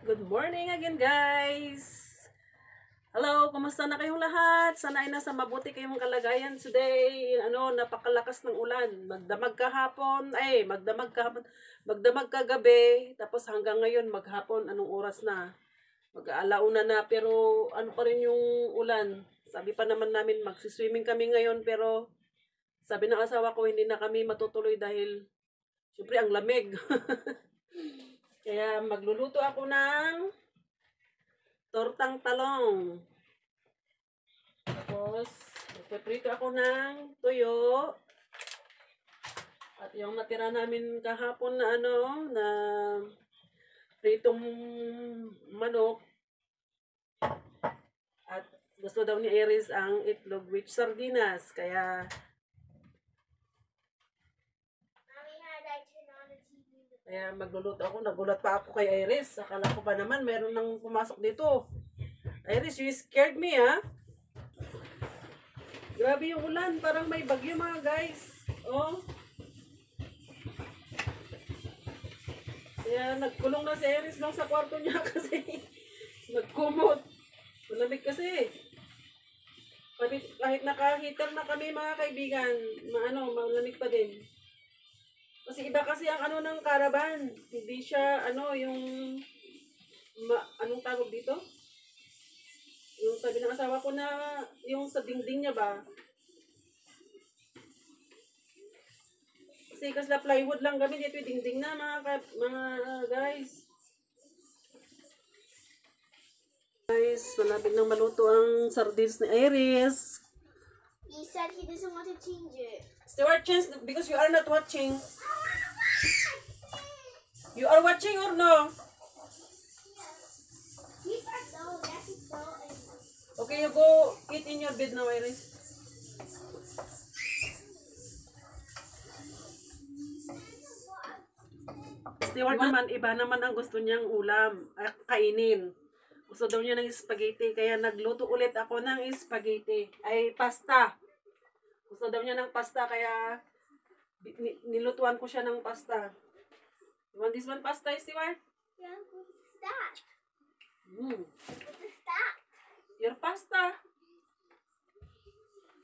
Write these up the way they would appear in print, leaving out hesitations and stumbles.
Good morning again, guys! Hello, kumusta na kayong lahat? Sana ay nasa mabuti kayong kalagayan today. Napakalakas ng ulan. Magdamag kahapon, magdamag kagabi, tapos hanggang ngayon maghapon, anong oras na? Mag-aalauna na, pero ano pa rin yung ulan. Sabi pa naman namin magsiswimming kami ngayon, pero sabi ng asawa ko hindi na kami matutuloy dahil syempre ang lamig. Kaya magluluto ako ng tortang talong. Tapos, magpiprito ako ng tuyo. At yung natira namin kahapon na na pritong manok. At gusto daw ni Iris ang itlog with sardinas. Kaya magluluto ako. Nagulat pa ako kay Iris. Akala ko pa naman meron nang pumasok dito. Iris, you scared me, ha? Grabe yung ulan. Parang may bagyo, mga guys. Oh. Kaya nagkulong na si Iris lang sa kwarto niya kasi nagkumot. Malamig kasi. Kahit naka-heater na kami, mga kaibigan, malamig pa din. Kasi iba kasi ang ng caravan. Hindi siya, anong tawag dito? Yung sabi ng asawa ko na, yung sa dingding niya ba? Kasi kasla plywood lang kami, dito yung dingding na, mga guys. Guys, malapit nang maluto ang sardines ni Iris. He said he doesn't want to change it. Stewart, change because you are not watching. You are watching or no? Okay, you go eat in your bed now, Iris. Stewart naman, iba naman ang gusto niyang ulam, kainin. Gusto daw niya ng spaghetti, kaya nagluto ulit ako ng spaghetti. Ay, pasta. Gusto daw niya ng pasta, kaya nilutuan ko siya ng pasta. You want this one pasta, Stewart? Yeah, what's that? What's that? Your pasta.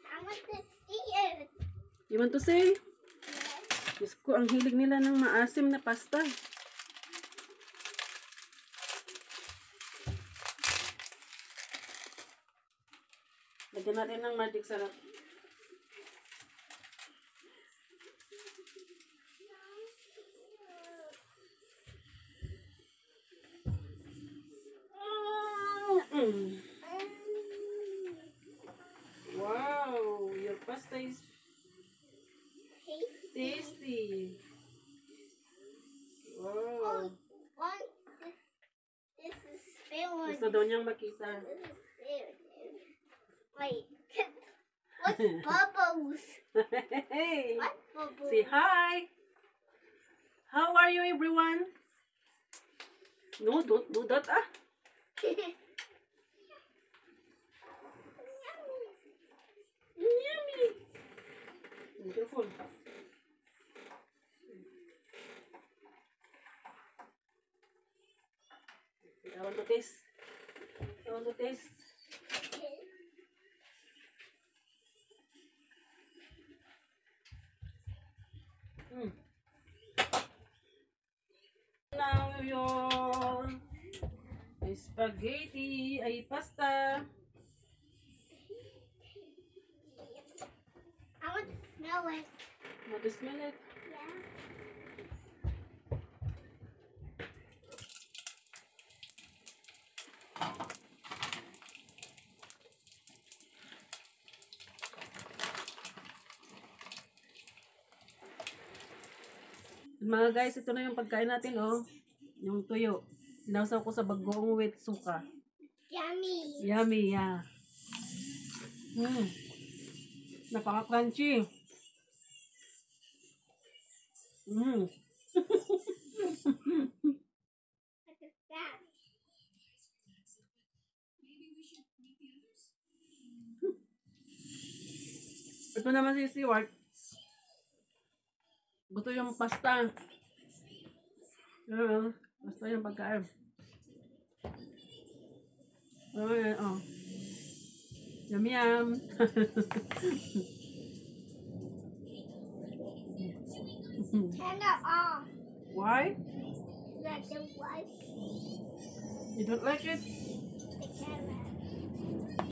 I want to see it. You want to say? Yes. Diyos ko, ang hilig nila ng maasim na pasta. Lagyan natin ng magic sarap. Wow, your pasta is tasty. Wow. This is spilled. Gusto daw niyang makita. Wait. What's bubbles? Hey. What bubbles? Say hi. How are you, everyone? No, don't do that, ah. Yummy. Careful. I want to taste. I want to taste. Now your spaghetti ay pasta. I want to smell it. Want to smell it? Yeah. Mga guys, ito na yung pagkain natin, oh. Yung tuyo. Sinawsaw ko sa bagoong with suka. Yummy. Yummy, yeah. Napaka-crunchy. What is that? Ito naman si Stewart. Gusto yung pasta. Basta yung pagkain. Oh, yeah, oh. Yum yum. Turn it off. Why? Let the wife You don't like it? the camera.